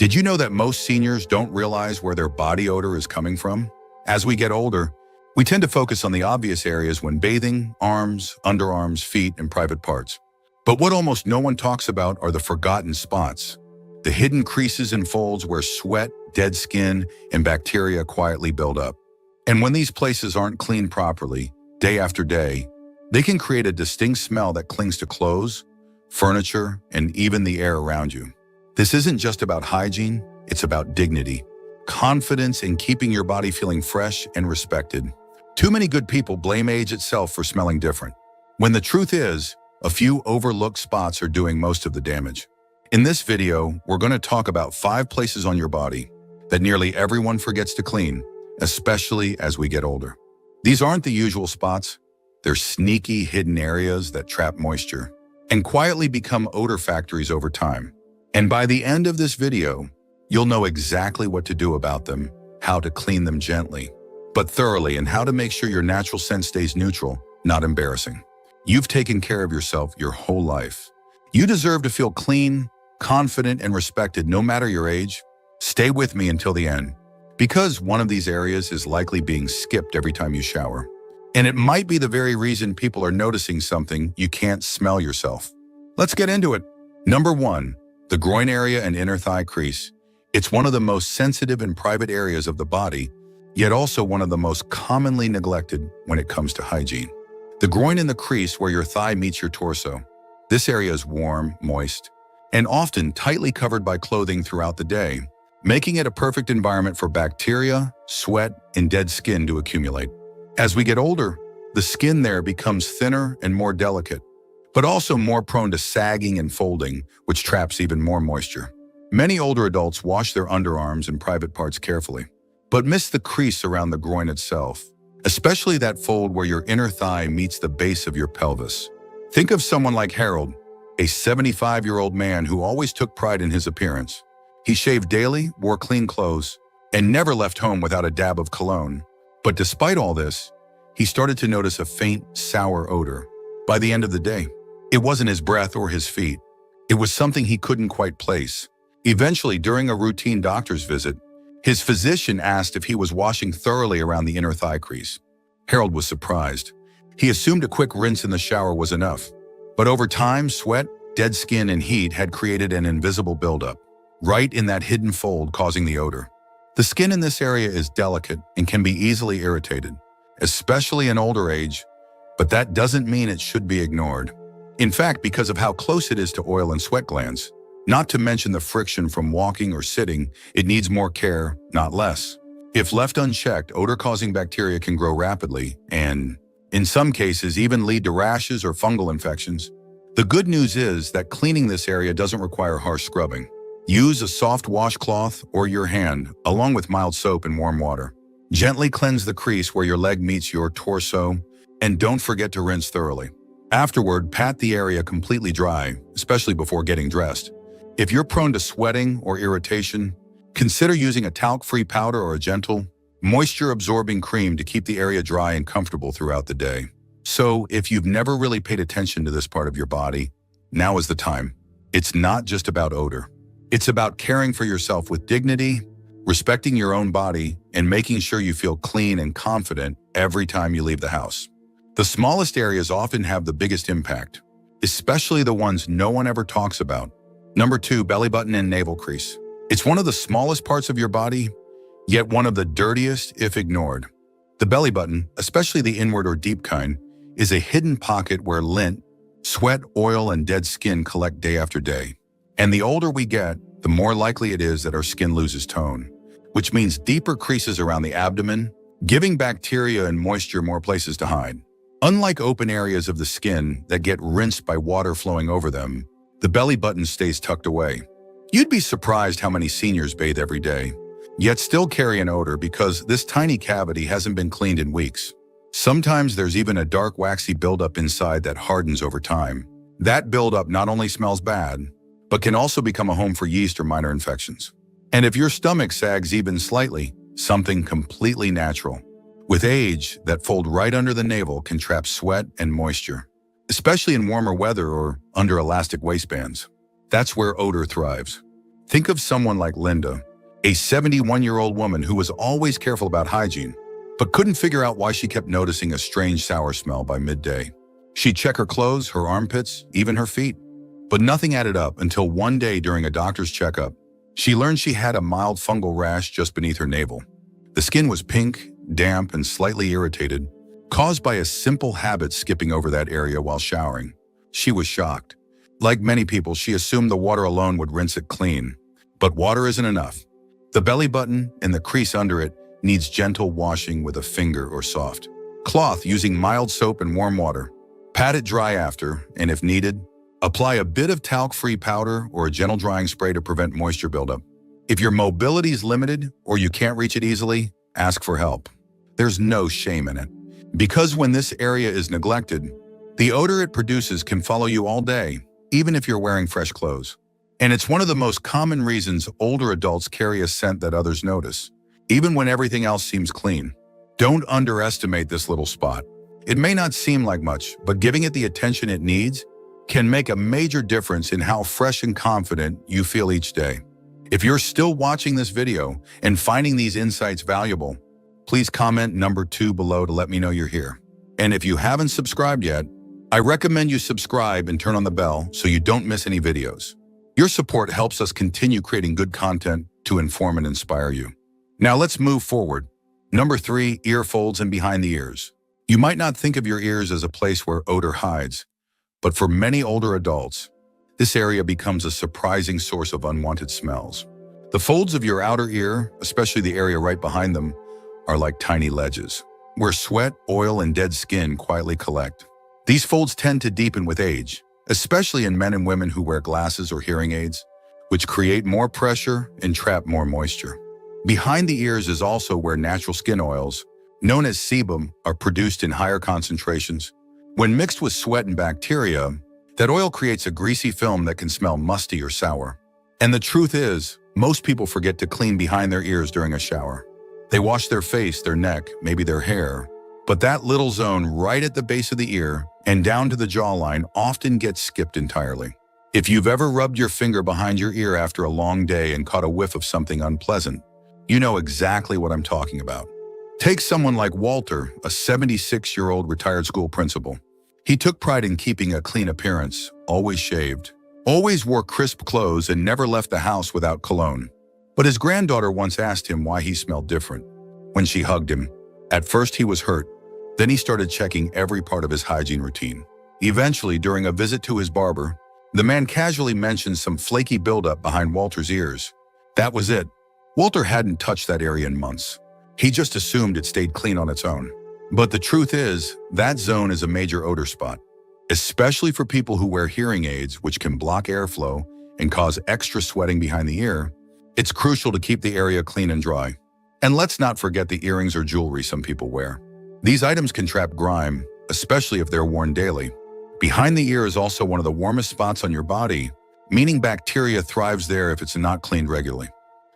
Did you know that most seniors don't realize where their body odor is coming from? As we get older, we tend to focus on the obvious areas when bathing: arms, underarms, feet, and private parts. But what almost no one talks about are the forgotten spots, the hidden creases and folds where sweat, dead skin, and bacteria quietly build up. And when these places aren't cleaned properly, day after day, they can create a distinct smell that clings to clothes, furniture, and even the air around you. This isn't just about hygiene, it's about dignity, confidence in keeping your body feeling fresh and respected. Too many good people blame age itself for smelling different, when the truth is, a few overlooked spots are doing most of the damage. In this video, we're going to talk about 5 places on your body that nearly everyone forgets to clean, especially as we get older. These aren't the usual spots. They're sneaky, hidden areas that trap moisture and quietly become odor factories over time. And by the end of this video, you'll know exactly what to do about them, how to clean them gently, but thoroughly, and how to make sure your natural scent stays neutral, not embarrassing. You've taken care of yourself your whole life. You deserve to feel clean, confident, and respected no matter your age. Stay with me until the end, because one of these areas is likely being skipped every time you shower. And it might be the very reason people are noticing something you can't smell yourself. Let's get into it. Number 1, the groin area and inner thigh crease. It's one of the most sensitive and private areas of the body, yet also one of the most commonly neglected when it comes to hygiene. The groin and the crease where your thigh meets your torso. This area is warm, moist, and often tightly covered by clothing throughout the day, making it a perfect environment for bacteria, sweat, and dead skin to accumulate. As we get older, the skin there becomes thinner and more delicate, but also more prone to sagging and folding, which traps even more moisture. Many older adults wash their underarms and private parts carefully, but miss the crease around the groin itself, especially that fold where your inner thigh meets the base of your pelvis. Think of someone like Harold, a 75-year-old man who always took pride in his appearance. He shaved daily, wore clean clothes, and never left home without a dab of cologne. But despite all this, he started to notice a faint, sour odor. By the end of the day, it wasn't his breath or his feet. It was something he couldn't quite place. Eventually, during a routine doctor's visit, his physician asked if he was washing thoroughly around the inner thigh crease. Harold was surprised. He assumed a quick rinse in the shower was enough. But over time, sweat, dead skin, and heat had created an invisible buildup, right in that hidden fold, causing the odor. The skin in this area is delicate and can be easily irritated, especially in older age, but that doesn't mean it should be ignored. In fact, because of how close it is to oil and sweat glands, not to mention the friction from walking or sitting, it needs more care, not less. If left unchecked, odor-causing bacteria can grow rapidly and, in some cases, even lead to rashes or fungal infections. The good news is that cleaning this area doesn't require harsh scrubbing. Use a soft washcloth or your hand, along with mild soap and warm water. Gently cleanse the crease where your leg meets your torso, and don't forget to rinse thoroughly. Afterward, pat the area completely dry, especially before getting dressed. If you're prone to sweating or irritation, consider using a talc-free powder or a gentle, moisture-absorbing cream to keep the area dry and comfortable throughout the day. So, if you've never really paid attention to this part of your body, now is the time. It's not just about odor. It's about caring for yourself with dignity, respecting your own body, and making sure you feel clean and confident every time you leave the house. The smallest areas often have the biggest impact, especially the ones no one ever talks about. Number 2, belly button and navel crease. It's one of the smallest parts of your body, yet one of the dirtiest if ignored. The belly button, especially the inward or deep kind, is a hidden pocket where lint, sweat, oil, and dead skin collect day after day. And the older we get, the more likely it is that our skin loses tone, which means deeper creases around the abdomen, giving bacteria and moisture more places to hide. Unlike open areas of the skin that get rinsed by water flowing over them, the belly button stays tucked away. You'd be surprised how many seniors bathe every day, yet still carry an odor because this tiny cavity hasn't been cleaned in weeks. Sometimes there's even a dark, waxy buildup inside that hardens over time. That buildup not only smells bad, but can also become a home for yeast or minor infections. And if your stomach sags even slightly, something completely natural. With age, that fold right under the navel can trap sweat and moisture, especially in warmer weather or under elastic waistbands. That's where odor thrives. Think of someone like Linda, a 71-year-old woman who was always careful about hygiene, but couldn't figure out why she kept noticing a strange sour smell by midday. She'd check her clothes, her armpits, even her feet, but nothing added up until one day during a doctor's checkup, she learned she had a mild fungal rash just beneath her navel. The skin was pink, damp, and slightly irritated, caused by a simple habit skipping over that area while showering. She was shocked. Like many people, she assumed the water alone would rinse it clean. But water isn't enough. The belly button and the crease under it needs gentle washing with a finger or soft cloth using mild soap and warm water. Pat it dry after, and if needed, apply a bit of talc-free powder or a gentle drying spray to prevent moisture buildup. If your mobility is limited or you can't reach it easily, ask for help. There's no shame in it. Because when this area is neglected, the odor it produces can follow you all day, even if you're wearing fresh clothes. And it's one of the most common reasons older adults carry a scent that others notice, even when everything else seems clean. Don't underestimate this little spot. It may not seem like much, but giving it the attention it needs can make a major difference in how fresh and confident you feel each day. If you're still watching this video and finding these insights valuable, please comment number 2 below to let me know you're here. And if you haven't subscribed yet, I recommend you subscribe and turn on the bell so you don't miss any videos. Your support helps us continue creating good content to inform and inspire you. Now let's move forward. Number 3, ear folds and behind the ears. You might not think of your ears as a place where odor hides, but for many older adults, this area becomes a surprising source of unwanted smells. The folds of your outer ear, especially the area right behind them, are like tiny ledges, where sweat, oil, and dead skin quietly collect. These folds tend to deepen with age, especially in men and women who wear glasses or hearing aids, which create more pressure and trap more moisture. Behind the ears is also where natural skin oils, known as sebum, are produced in higher concentrations. When mixed with sweat and bacteria, that oil creates a greasy film that can smell musty or sour. And the truth is, most people forget to clean behind their ears during a shower. They wash their face, their neck, maybe their hair, but that little zone right at the base of the ear and down to the jawline often gets skipped entirely. If you've ever rubbed your finger behind your ear after a long day and caught a whiff of something unpleasant, you know exactly what I'm talking about. Take someone like Walter, a 76-year-old retired school principal. He took pride in keeping a clean appearance, always shaved, always wore crisp clothes, and never left the house without cologne. But his granddaughter once asked him why he smelled different. When she hugged him, at first he was hurt. Then he started checking every part of his hygiene routine. Eventually, during a visit to his barber, the man casually mentioned some flaky buildup behind Walter's ears. That was it. Walter hadn't touched that area in months. He just assumed it stayed clean on its own. But the truth is, that zone is a major odor spot, especially for people who wear hearing aids, which can block airflow and cause extra sweating behind the ear. It's crucial to keep the area clean and dry. And let's not forget the earrings or jewelry some people wear. These items can trap grime, especially if they're worn daily. Behind the ear is also one of the warmest spots on your body, meaning bacteria thrives there if it's not cleaned regularly.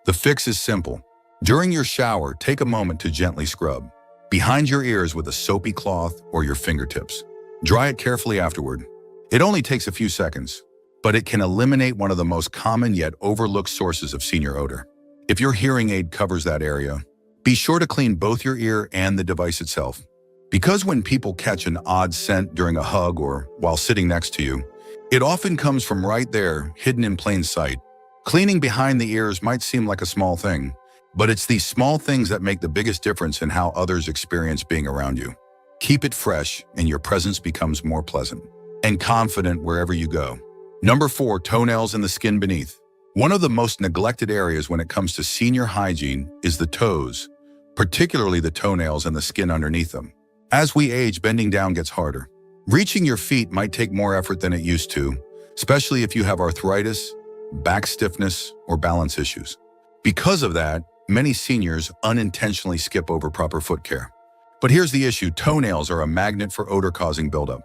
The fix is simple. During your shower, take a moment to gently scrub behind your ears with a soapy cloth or your fingertips. Dry it carefully afterward. It only takes a few seconds, but it can eliminate one of the most common yet overlooked sources of senior odor. If your hearing aid covers that area, be sure to clean both your ear and the device itself. Because when people catch an odd scent during a hug or while sitting next to you, it often comes from right there, hidden in plain sight. Cleaning behind the ears might seem like a small thing, but it's these small things that make the biggest difference in how others experience being around you. Keep it fresh and your presence becomes more pleasant and confident wherever you go. Number 4, toenails and the skin beneath. One of the most neglected areas when it comes to senior hygiene is the toes, particularly the toenails and the skin underneath them. As we age, bending down gets harder. Reaching your feet might take more effort than it used to, especially if you have arthritis, back stiffness, or balance issues. Because of that, many seniors unintentionally skip over proper foot care. But here's the issue: toenails are a magnet for odor-causing buildup.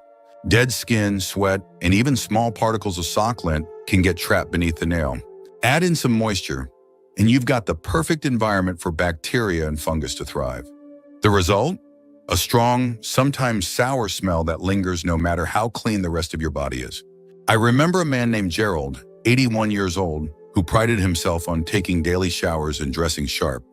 Dead skin, sweat, and even small particles of sock lint can get trapped beneath the nail. Add in some moisture, and you've got the perfect environment for bacteria and fungus to thrive. The result? A strong, sometimes sour smell that lingers no matter how clean the rest of your body is. I remember a man named Gerald, 81 years old, who prided himself on taking daily showers and dressing sharp.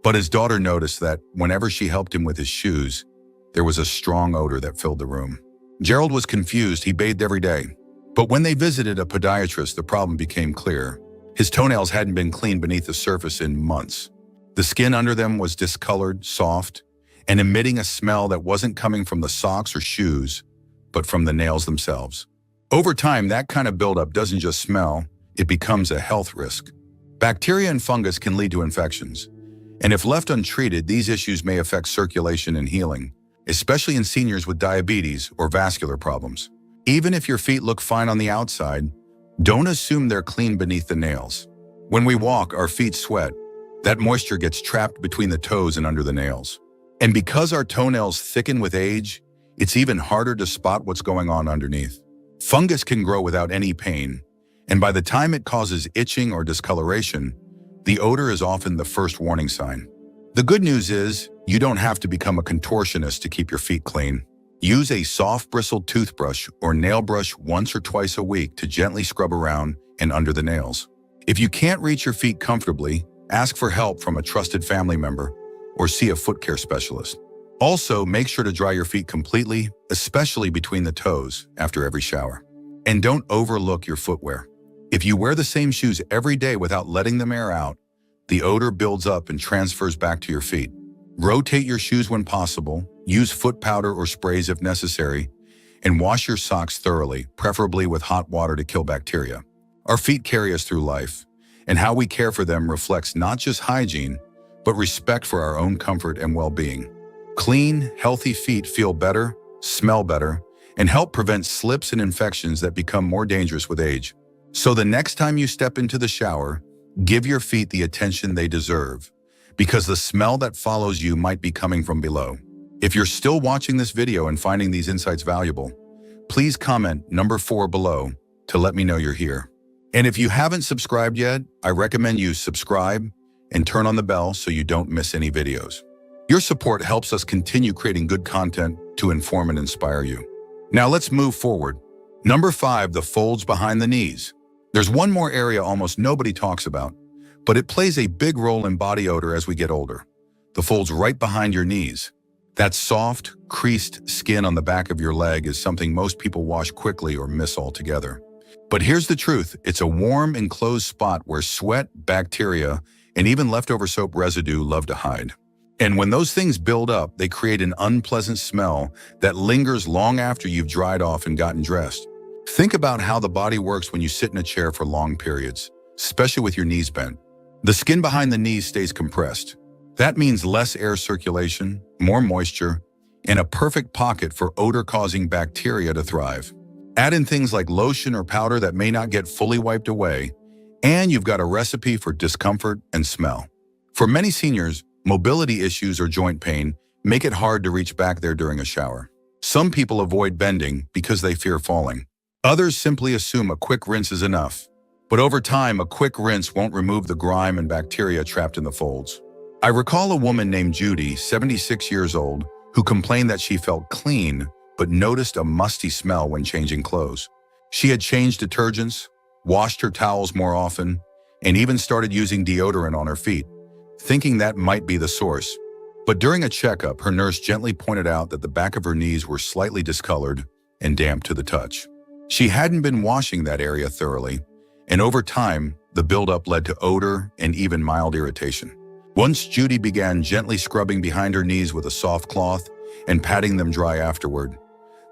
But his daughter noticed that whenever she helped him with his shoes, there was a strong odor that filled the room. Gerald was confused. He bathed every day. But when they visited a podiatrist, the problem became clear. His toenails hadn't been cleaned beneath the surface in months. The skin under them was discolored, soft, and emitting a smell that wasn't coming from the socks or shoes, but from the nails themselves. Over time, that kind of buildup doesn't just smell, it becomes a health risk. Bacteria and fungus can lead to infections, and if left untreated, these issues may affect circulation and healing, especially in seniors with diabetes or vascular problems. Even if your feet look fine on the outside, don't assume they're clean beneath the nails. When we walk, our feet sweat. That moisture gets trapped between the toes and under the nails. And because our toenails thicken with age, it's even harder to spot what's going on underneath. Fungus can grow without any pain, and by the time it causes itching or discoloration, the odor is often the first warning sign. The good news is, you don't have to become a contortionist to keep your feet clean. Use a soft bristled toothbrush or nail brush once or twice a week to gently scrub around and under the nails. If you can't reach your feet comfortably, ask for help from a trusted family member or see a foot care specialist. Also, make sure to dry your feet completely, especially between the toes, after every shower. And don't overlook your footwear. If you wear the same shoes every day without letting them air out, the odor builds up and transfers back to your feet. Rotate your shoes when possible, use foot powder or sprays if necessary, and wash your socks thoroughly, preferably with hot water to kill bacteria. Our feet carry us through life, and how we care for them reflects not just hygiene, but respect for our own comfort and well-being. Clean, healthy feet feel better, smell better, and help prevent slips and infections that become more dangerous with age. So the next time you step into the shower, give your feet the attention they deserve, because the smell that follows you might be coming from below. If you're still watching this video and finding these insights valuable, please comment number 4 below to let me know you're here. And if you haven't subscribed yet, I recommend you subscribe and turn on the bell so you don't miss any videos. Your support helps us continue creating good content to inform and inspire you. Now let's move forward. Number 5, the folds behind the knees. There's one more area almost nobody talks about, but it plays a big role in body odor as we get older. The folds right behind your knees. That soft, creased skin on the back of your leg is something most people wash quickly or miss altogether. But here's the truth. It's a warm, enclosed spot where sweat, bacteria, and even leftover soap residue love to hide. And when those things build up, they create an unpleasant smell that lingers long after you've dried off and gotten dressed. Think about how the body works when you sit in a chair for long periods, especially with your knees bent. The skin behind the knees stays compressed. That means less air circulation, more moisture, and a perfect pocket for odor-causing bacteria to thrive. Add in things like lotion or powder that may not get fully wiped away, and you've got a recipe for discomfort and smell. For many seniors, mobility issues or joint pain make it hard to reach back there during a shower. Some people avoid bending because they fear falling. Others simply assume a quick rinse is enough. But over time, a quick rinse won't remove the grime and bacteria trapped in the folds. I recall a woman named Judy, 76 years old, who complained that she felt clean but noticed a musty smell when changing clothes. She had changed detergents, washed her towels more often, and even started using deodorant on her feet, thinking that might be the source. But during a checkup, her nurse gently pointed out that the back of her knees were slightly discolored and damp to the touch. She hadn't been washing that area thoroughly, and over time, the buildup led to odor and even mild irritation. Once Judy began gently scrubbing behind her knees with a soft cloth and patting them dry afterward,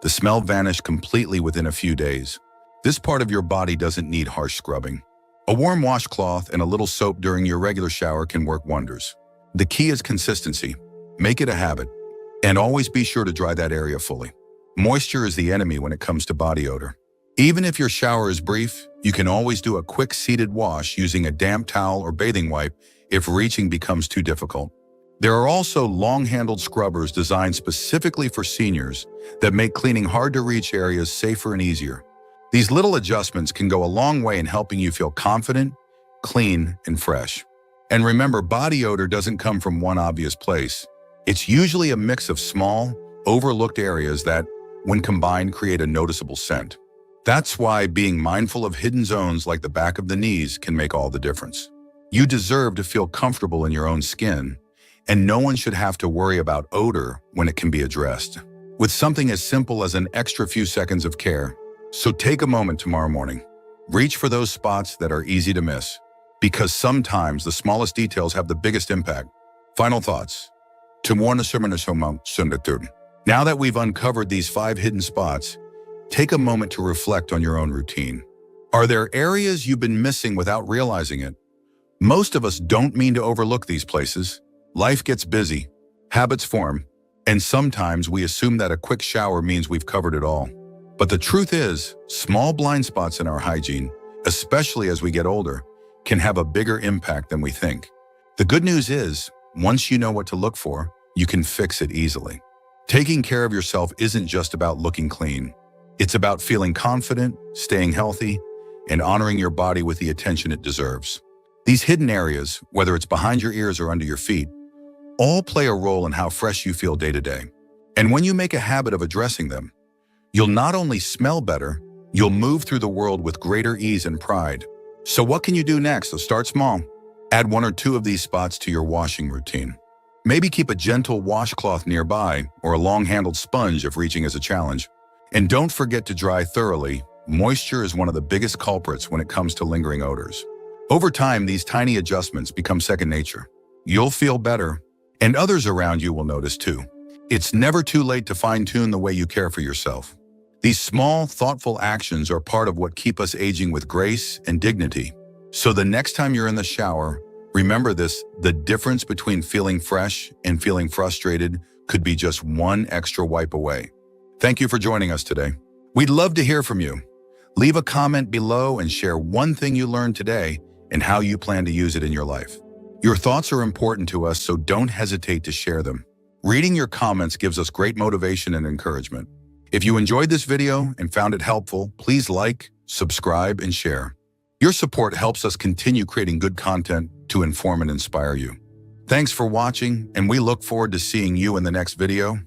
the smell vanished completely within a few days. This part of your body doesn't need harsh scrubbing. A warm washcloth and a little soap during your regular shower can work wonders. The key is consistency. Make it a habit, and always be sure to dry that area fully. Moisture is the enemy when it comes to body odor. Even if your shower is brief, you can always do a quick seated wash using a damp towel or bathing wipe if reaching becomes too difficult. There are also long-handled scrubbers designed specifically for seniors that make cleaning hard-to-reach areas safer and easier. These little adjustments can go a long way in helping you feel confident, clean, and fresh. And remember, body odor doesn't come from one obvious place. It's usually a mix of small, overlooked areas that, when combined, create a noticeable scent. That's why being mindful of hidden zones like the back of the knees can make all the difference. You deserve to feel comfortable in your own skin, and no one should have to worry about odor when it can be addressed with something as simple as an extra few seconds of care. So take a moment tomorrow morning. Reach for those spots that are easy to miss, because sometimes the smallest details have the biggest impact. Final thoughts. Now that we've uncovered these 5 hidden spots, take a moment to reflect on your own routine. Are there areas you've been missing without realizing it? Most of us don't mean to overlook these places. Life gets busy, habits form, and sometimes we assume that a quick shower means we've covered it all. But the truth is, small blind spots in our hygiene, especially as we get older, can have a bigger impact than we think. The good news is, once you know what to look for, you can fix it easily. Taking care of yourself isn't just about looking clean. It's about feeling confident, staying healthy, and honoring your body with the attention it deserves. These hidden areas, whether it's behind your ears or under your feet, all play a role in how fresh you feel day to day. And when you make a habit of addressing them, you'll not only smell better, you'll move through the world with greater ease and pride. So what can you do next? So start small. Add 1 or 2 of these spots to your washing routine. Maybe keep a gentle washcloth nearby or a long-handled sponge if reaching is a challenge. And don't forget to dry thoroughly. Moisture is one of the biggest culprits when it comes to lingering odors. Over time, these tiny adjustments become second nature. You'll feel better, and others around you will notice too. It's never too late to fine-tune the way you care for yourself. These small, thoughtful actions are part of what keep us aging with grace and dignity. So the next time you're in the shower, remember this: the difference between feeling fresh and feeling frustrated could be just 1 extra wipe away. Thank you for joining us today. We'd love to hear from you. Leave a comment below and share one thing you learned today and how you plan to use it in your life. Your thoughts are important to us, so don't hesitate to share them. Reading your comments gives us great motivation and encouragement. If you enjoyed this video and found it helpful, please like, subscribe, and share. Your support helps us continue creating good content to inform and inspire you. Thanks for watching, and we look forward to seeing you in the next video.